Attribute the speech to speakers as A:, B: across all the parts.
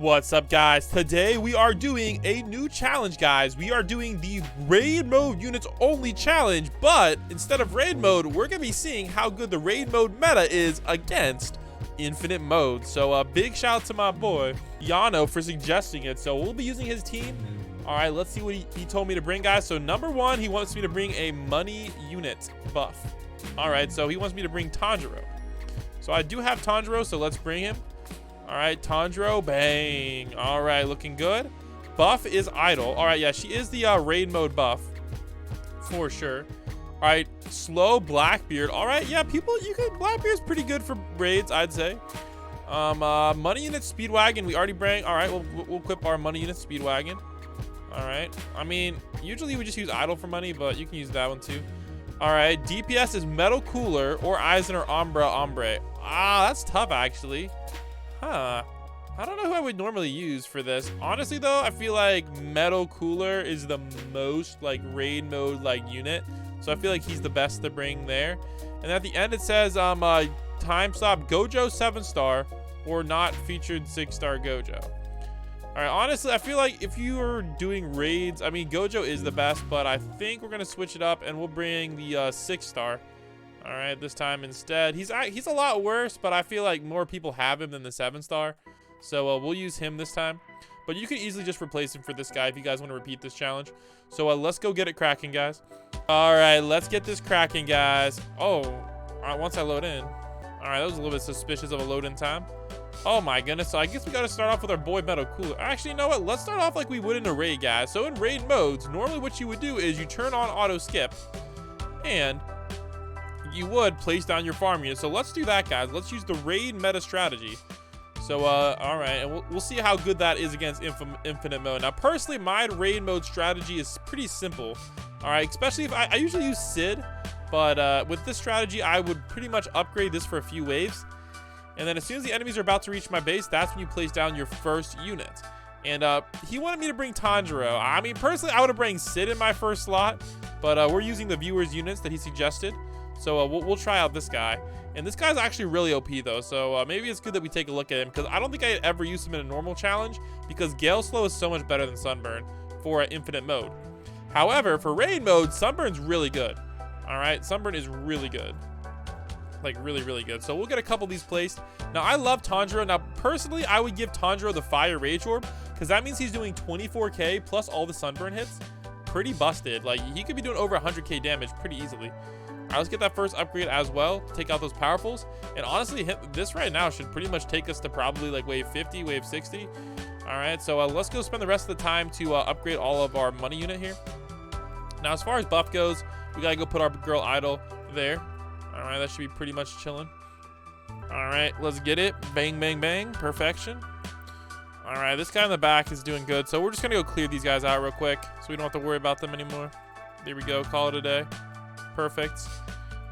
A: What's up, guys? Today we are doing a new challenge, guys. We are doing the raid mode units only challenge, but instead of raid mode, we're gonna be seeing how good the raid mode meta is against infinite mode. So a big shout out to my boy Yano for suggesting it. So we'll be using his team. All right, let's see what he told me to bring, guys. So number one, he wants me to bring a money unit buff. All right, so he wants me to bring Tanjiro. So I do have Tanjiro, so let's bring him. All right, Tanjiro, bang. All right, looking good. Buff is Idol. All right, yeah, she is the raid mode buff for sure. All right, slow Blackbeard. All right, yeah, Blackbeard's pretty good for raids, I'd say. Money unit Speedwagon, we already bring. All right, we'll equip our money unit Speedwagon. All right, I mean, usually we just use Idol for money, but you can use that one too. All right, DPS is Metal Cooler or Eisen or Ombre. Ah, that's tough actually. Huh. I don't know who I would normally use for this. Honestly, though, I feel like Metal Cooler is the most like raid mode like unit. So I feel like he's the best to bring there. And at the end it says time stop Gojo 7-star or not featured 6-star Gojo. All right, honestly, I feel like if you are doing raids, I mean Gojo is the best, but I think we're gonna switch it up and we'll bring the 6-star. All right, this time instead. He's a lot worse, but I feel like more people have him than the 7-star. So we'll use him this time. But you can easily just replace him for this guy if you guys want to repeat this challenge. So let's go get it cracking, guys. All right, let's get this cracking, guys. Oh, all right, once I load in. All right, that was a little bit suspicious of a load in time. Oh my goodness, so I guess we got to start off with our boy Metal Cooler. Actually, you know what? Let's start off like we would in a raid, guys. So in raid modes, normally what you would do is you turn on auto skip and you would place down your farm unit. So let's do that, guys. Let's use the raid meta strategy. So all right, and we'll see how good that is against infinite mode. Now personally, my raid mode strategy is pretty simple. All right, especially if I usually use Sid, but with this strategy I would pretty much upgrade this for a few waves, and then as soon as the enemies are about to reach my base, that's when you place down your first unit. And he wanted me to bring Tanjiro. I mean, personally I would have bring Sid in my first slot, but we're using the viewers units that he suggested. So we'll try out this guy. And this guy's actually really OP though. So maybe it's good that we take a look at him, because I don't think I'd ever use him in a normal challenge, because Gale Slow is so much better than Sunburn for infinite mode. However, for raid mode, Sunburn's really good. All right, Sunburn is really good. Like really, really good. So we'll get a couple of these placed. Now I love Tanjiro. Now personally, I would give Tanjiro the Fire Rage Orb, because that means he's doing 24k plus all the Sunburn hits. Pretty busted. Like he could be doing over 100k damage pretty easily. All right, let's get that first upgrade as well. Take out those powerfuls. And honestly, this right now should pretty much take us to probably like wave 50, wave 60. All right, so let's go spend the rest of the time to upgrade all of our money unit here. Now, as far as buff goes, we gotta go put our girl Idol there. All right, that should be pretty much chilling. All right, let's get it. Bang, bang, bang. Perfection. All right, this guy in the back is doing good. So we're just gonna go clear these guys out real quick so we don't have to worry about them anymore. There we go, call it a day. Perfect.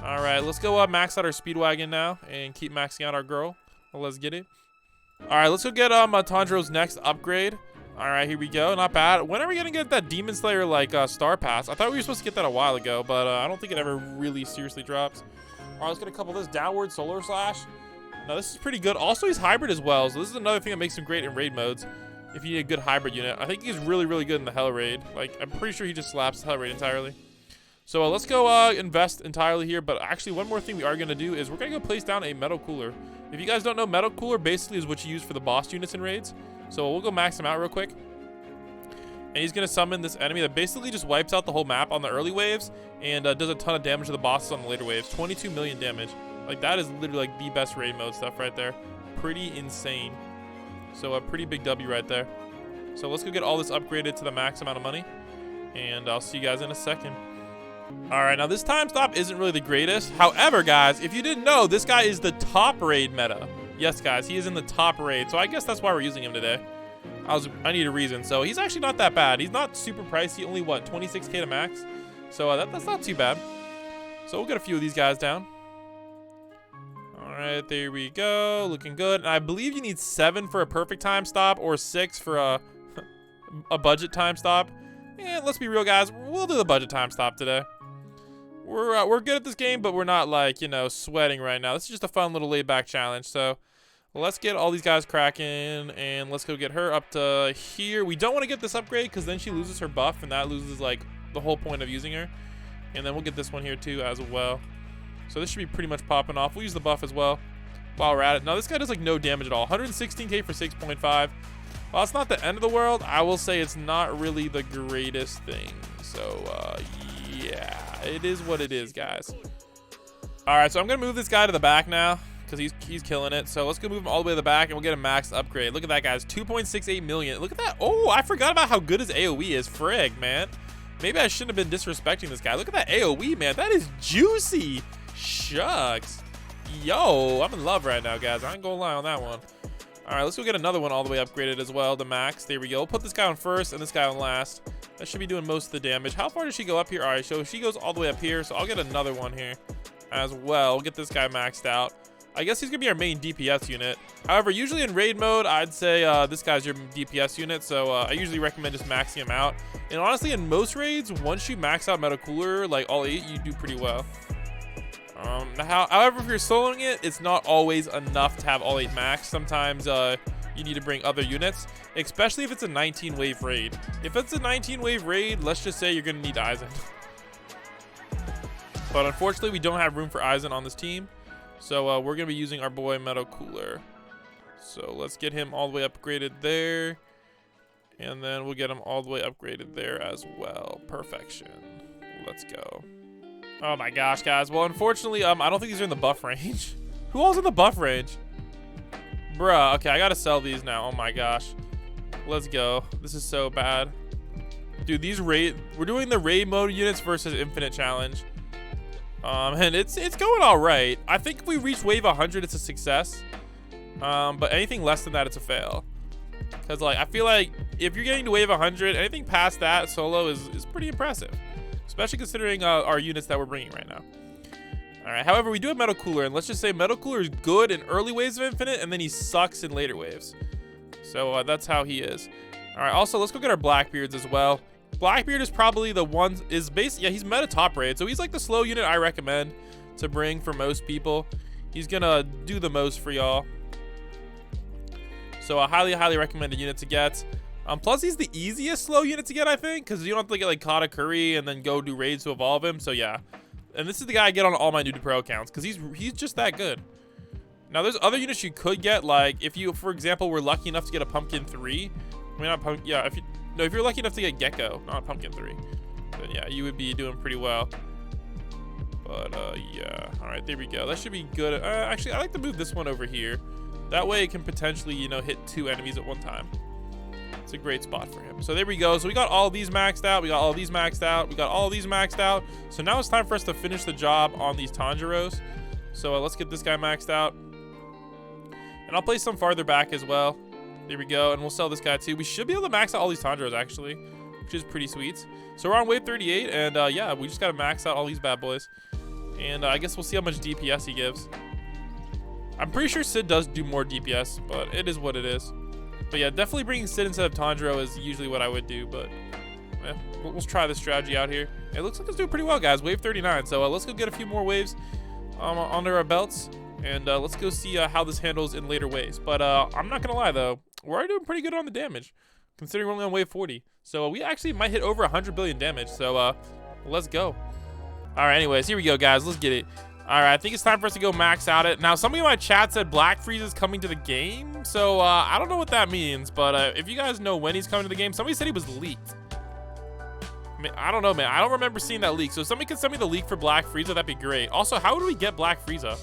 A: All right, let's go max out our Speedwagon now and keep maxing out our girl. Well, let's get it. All right, let's go get Tanjiro's next upgrade. All right, here we go. Not bad. When are we gonna get that Demon Slayer like star pass? I thought we were supposed to get that a while ago, but I don't think it ever really seriously drops. All right, let's get a couple of this downward solar slash. Now this is pretty good. Also, he's hybrid as well, so this is another thing that makes him great in raid modes. If you need a good hybrid unit, I think he's really, really good in the Hell Raid. Like I'm pretty sure he just slaps Hell Raid entirely. So let's go invest entirely here. But actually, one more thing we are going to do is we're going to go place down a Metal Cooler. If you guys don't know, Metal Cooler basically is what you use for the boss units in raids. So we'll go max him out real quick. And he's going to summon this enemy that basically just wipes out the whole map on the early waves and does a ton of damage to the bosses on the later waves. 22 million damage. Like that is literally like the best raid mode stuff right there. Pretty insane. So a pretty big W right there. So let's go get all this upgraded to the max amount of money. And I'll see you guys in a second. All right, now this time stop isn't really the greatest. However, guys, if you didn't know, this guy is the top raid meta. Yes, guys, he is in the top raid. So I guess that's why we're using him today. I need a reason. So he's actually not that bad. He's not super pricey. Only what, 26k to max. So that's not too bad. So we'll get a few of these guys down. All right, there we go. Looking good. And I believe you need 7 for a perfect time stop or 6 for a budget time stop. And let's be real, guys. We'll do the budget time stop today. We're good at this game, but we're not like, you know, sweating right now. This is just a fun little laid back challenge. So Let's get all these guys cracking, and let's go get her up to here. We don't want to get this upgrade because then she loses her buff, and that loses like the whole point of using her. And then we'll get this one here too as well. So this should be pretty much popping off. We'll use the buff as well while we're at it. Now this guy does like no damage at all. 116k for 6.5. While it's not the end of the world, I will say it's not really the greatest thing. So yeah, it is what it is, guys. All right, so I'm gonna move this guy to the back now, because he's killing it. So let's go move him all the way to the back, and we'll get a max upgrade. Look at that, guys. 2.68 million. Look at that. Oh, I forgot about how good his AoE is. Frig, man. Maybe I shouldn't have been disrespecting this guy. Look at that AoE, man. That is juicy. Shucks. Yo, I'm in love right now, guys. I ain't gonna lie on that one. All right, let's go get another one all the way upgraded as well to max. There we go. We'll put this guy on first and this guy on last. That should be doing most of the damage. How far does she go up here? All right, so she goes all the way up here. So I'll get another one here as well. We'll get this guy maxed out. I guess he's gonna be our main DPS unit. However, usually in raid mode, I'd say this guy's your DPS unit. So I usually recommend just maxing him out. And honestly, in most raids, once you max out Meta Cooler, like all 8, you do pretty well. However, if you're soloing it, it's not always enough to have all 8 max. Sometimes you need to bring other units, especially if it's a 19 wave raid. If it's a 19 wave raid, let's just say you're gonna need Aizen. But unfortunately, we don't have room for Aizen on this team. So we're going to be using our boy Meta Cooler. So let's get him all the way upgraded there. And then we'll get him all the way upgraded there as well. Perfection. Let's go. Oh my gosh, guys. Well, unfortunately, I don't think these are in the buff range. Who all's in the buff range? Bruh. Okay, I got to sell these now. Oh my gosh. Let's go. This is so bad. Dude, we're doing the raid mode units versus infinite challenge. And it's going all right. I think if we reach wave 100, it's a success. But anything less than that, it's a fail. Because like I feel like if you're getting to wave 100, anything past that solo is pretty impressive, especially considering our units that we're bringing right now. All right. However, we do have Meta Cooler, and let's just say Meta Cooler is good in early waves of infinite, and then he sucks in later waves. So that's how he is. All right. Also, let's go get our Blackbeards as well. Blackbeard is probably the one yeah, he's meta top raid, so he's like the slow unit I recommend to bring for most people. He's gonna do the most for y'all, so a highly recommended unit to get. Plus he's the easiest slow unit to get, I think, because you don't have to get like Katakuri and then go do raids to evolve him. So yeah, and this is the guy I get on all my new to pro accounts because he's just that good. Now there's other units you could get, like if you, for example, were lucky enough to get a Pumpkin 3. I mean, not Pumpkin, yeah, if you're lucky enough to get Gecko, not Pumpkin 3, then yeah, you would be doing pretty well. But yeah, all right, there we go. That should be good. Actually, I like to move this one over here. That way it can potentially, you know, hit 2 enemies at one time. It's a great spot for him. So there we go. So we got all these maxed out. We got all these maxed out. We got all these maxed out. So now it's time for us to finish the job on these Tanjiros. So let's get this guy maxed out. And I'll place some farther back as well. There we go. And we'll sell this guy too. We should be able to max out all these Tanjiros actually, which is pretty sweet. So we're on wave 38. And yeah, we just got to max out all these bad boys. And I guess we'll see how much DPS he gives. I'm pretty sure Sid does do more DPS, but it is what it is. But yeah, definitely bringing Sid instead of Tanjiro is usually what I would do, but we'll try this strategy out here. It looks like it's doing pretty well, guys. Wave 39. So let's go get a few more waves under our belts, and let's go see how this handles in later waves. But I'm not going to lie, though. We're already doing pretty good on the damage, considering we're only on wave 40. So we actually might hit over 100 billion damage. So let's go. All right, anyways, here we go, guys. Let's get it. All right, I think it's time for us to go max out it. Now, somebody in my chat said Black Freeze is coming to the game. So I don't know what that means, but if you guys know when he's coming to the game, somebody said he was leaked. I mean, I don't know, man. I don't remember seeing that leak. So if somebody could send me the leak for Black Frieza, that'd be great. Also, how would we get Black Frieza?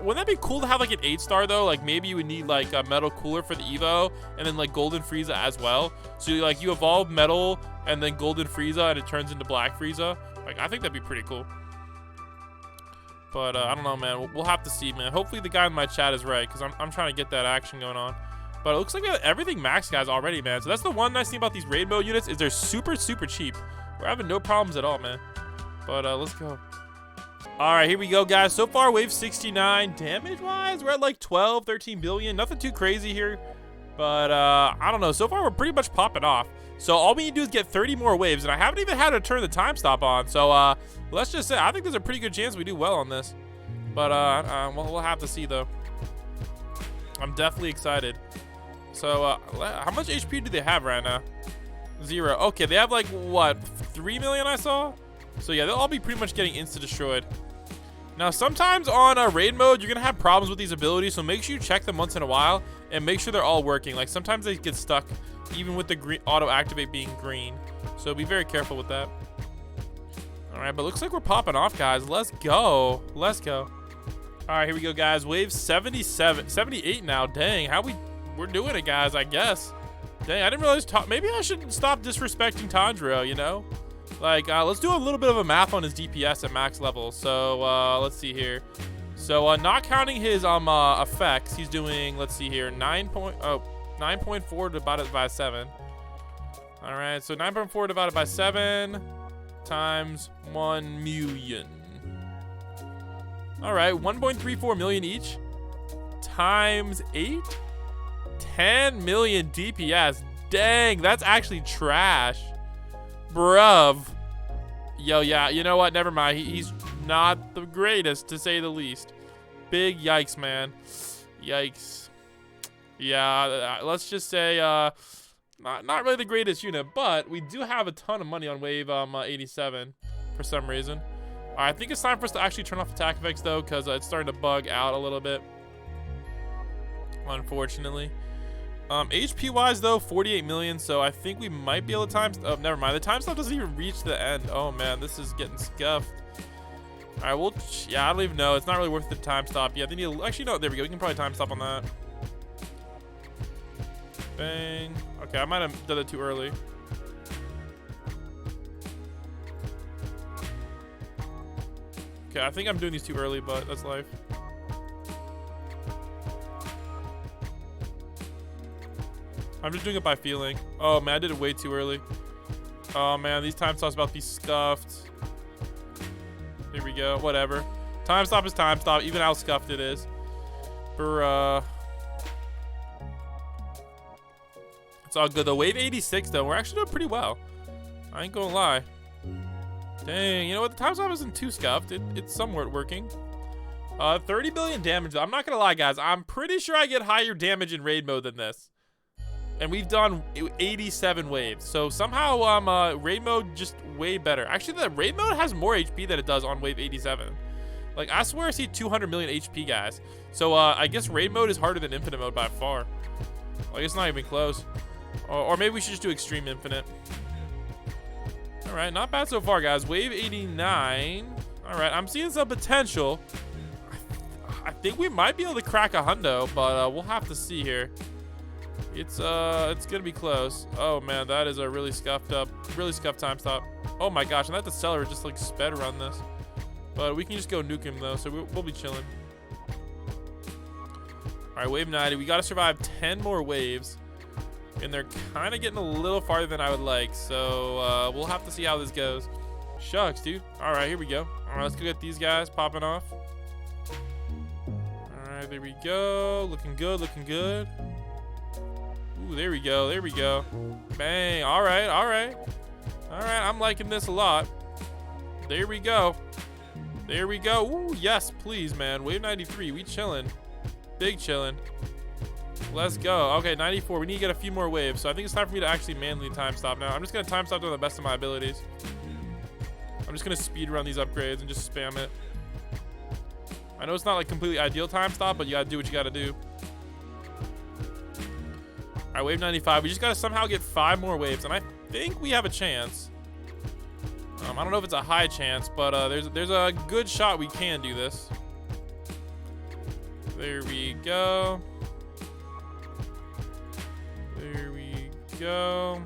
A: Wouldn't that be cool to have like an 8-star though? Like maybe you would need like a Metal Cooler for the Evo and then like Golden Frieza as well. So like you evolve Metal and then Golden Frieza and it turns into Black Frieza. Like I think that'd be pretty cool. But I don't know, man. We'll have to see, man. Hopefully the guy in my chat is right, because I'm trying to get that action going on. But it looks like we have everything maxed, guys, already, man. So that's the one nice thing about these raid mode units is they're super cheap. We're having no problems at all, man. But let's go. All right, here we go, guys. So far, wave 69. Damage-wise, we're at like 12, 13 billion. Nothing too crazy here. But I don't know. So far, we're pretty much popping off. So all we need to do is get 30 more waves, and I haven't even had to turn the time stop on. So let's just say I think there's a pretty good chance we do well on this. But we'll have to see though. I'm definitely excited. So, how much HP do they have right now? 0. Okay, they have like, what, 3 million I saw? So yeah, they'll all be pretty much getting insta-destroyed. Now, sometimes on raid mode, you're going to have problems with these abilities, so make sure you check them once in a while and make sure they're all working. Like, sometimes they get stuck, even with the green auto-activate being green. So be very careful with that. All right, but looks like we're popping off, guys. Let's go. Let's go. All right, here we go, guys. Wave 77, 78 now. Dang, we're doing it, guys, I guess. Dang, I didn't realize, maybe I should stop disrespecting Tanjiro, you know? Like, let's do a little bit of a math on his DPS at max level. So, let's see here. So, not counting his effects, he's doing, let's see here, 9.4 divided by 7. All right, so 9.4 divided by 7 times 1 million. All right, 1.34 million each times 8. 10 million DPS. Dang, that's actually trash. Bruv. Yo, yeah, you know what? Never mind. He's not the greatest, to say the least. Big yikes, man. Yikes. Yeah, let's just say not really the greatest unit, but we do have a ton of money on wave 87 for some reason. All right, I think it's time for us to actually turn off attack effects, though, because it's starting to bug out a little bit, unfortunately. HP wise though, 48 million, so I think we might be able to time. Oh, never mind. The time stop doesn't even reach the end. Oh man, this is getting scuffed. All right, yeah, I don't even know. It's not really worth the time stop. Yeah, they need to, actually no. There we go. We can probably time stop on that. Bang. Okay, I might have done it too early. Okay, I think I'm doing these too early, but that's life. I'm just doing it by feeling. Oh man, I did it way too early. Oh man, these time stops about to be scuffed. Here we go. Whatever. Time stop is time stop. Even how scuffed it is. For it's all good though. Wave 86 though. We're actually doing pretty well. I ain't gonna lie. Dang, you know what? The time stop isn't too scuffed. It's somewhat working. 30 billion damage though. I'm not gonna lie, guys. I'm pretty sure I get higher damage in raid mode than this. And we've done 87 waves. So somehow raid mode just way better. Actually, the raid mode has more HP than it does on wave 87. Like, I swear I see 200 million HP, guys. So I guess raid mode is harder than infinite mode by far. Like, it's not even close. Or maybe we should just do extreme infinite. All right, not bad so far, guys. Wave 89. All right, I'm seeing some potential. I think we might be able to crack a hundo, but we'll have to see here. It's gonna be close. Oh man, that is a really scuffed time stop. Oh my gosh, and that Decelerer just like sped around this. But we can just go nuke him though, so we'll be chilling. All right, wave 90. We gotta survive 10 more waves, and they're kind of getting a little farther than I would like. So we'll have to see how this goes. Shucks, dude. All right, here we go. All right, let's go get these guys popping off. All right, there we go. Looking good, looking good. Ooh, there we go. There we go. Bang. All right. All right. All right. I'm liking this a lot. There we go. There we go. Ooh, yes, please, man. Wave 93. We chilling. Big chilling. Let's go. Okay, 94. We need to get a few more waves. So I think it's time for me to actually manually time stop now. I'm just going to time stop to the best of my abilities. I'm just going to speed run these upgrades and just spam it. I know it's not like completely ideal time stop, but you got to do what you got to do. All right, wave 95. We just got to somehow get 5 more waves, and I think we have a chance. I don't know if it's a high chance, but there's a good shot we can do this. There we go. There we go.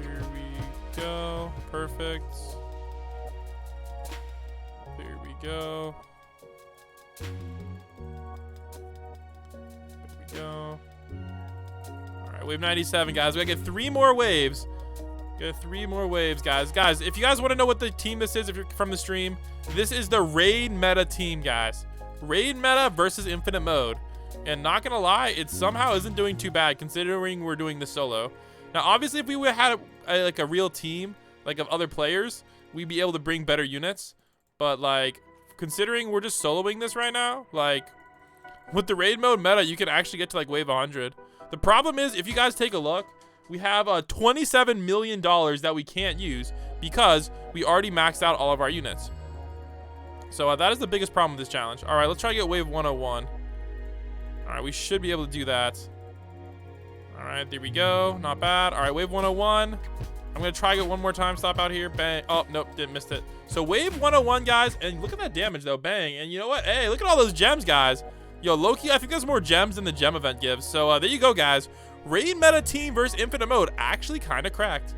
A: There we go. Perfect. There we go. Go. All right, wave 97, guys. We gotta get 3 more waves. Get 3 more waves, guys. Guys, if you guys want to know what the team this is, if you're from the stream, this is the raid meta team, guys. Raid meta versus infinite mode. And not gonna lie, it somehow isn't doing too bad considering we're doing the solo. Now, obviously, if we would have had like a real team, like of other players, we'd be able to bring better units. But like, considering we're just soloing this right now, like, With the raid mode meta, you can actually get to like wave 100. The problem is, if you guys take a look, we have $27 million that we can't use because we already maxed out all of our units. So that is the biggest problem with this challenge. All right, let's try to get wave 101. All right, we should be able to do that. All right, there we go. Not bad. All right, wave 101. I'm going to try to get one more time. Stop out here. Bang. Oh, nope, didn't miss it. So wave 101, guys. And look at that damage, though. Bang. And you know what? Hey, look at all those gems, guys. Yo, low-key, I think there's more gems than the gem event gives. So there you go, guys. Raid meta team versus infinite mode actually kind of cracked.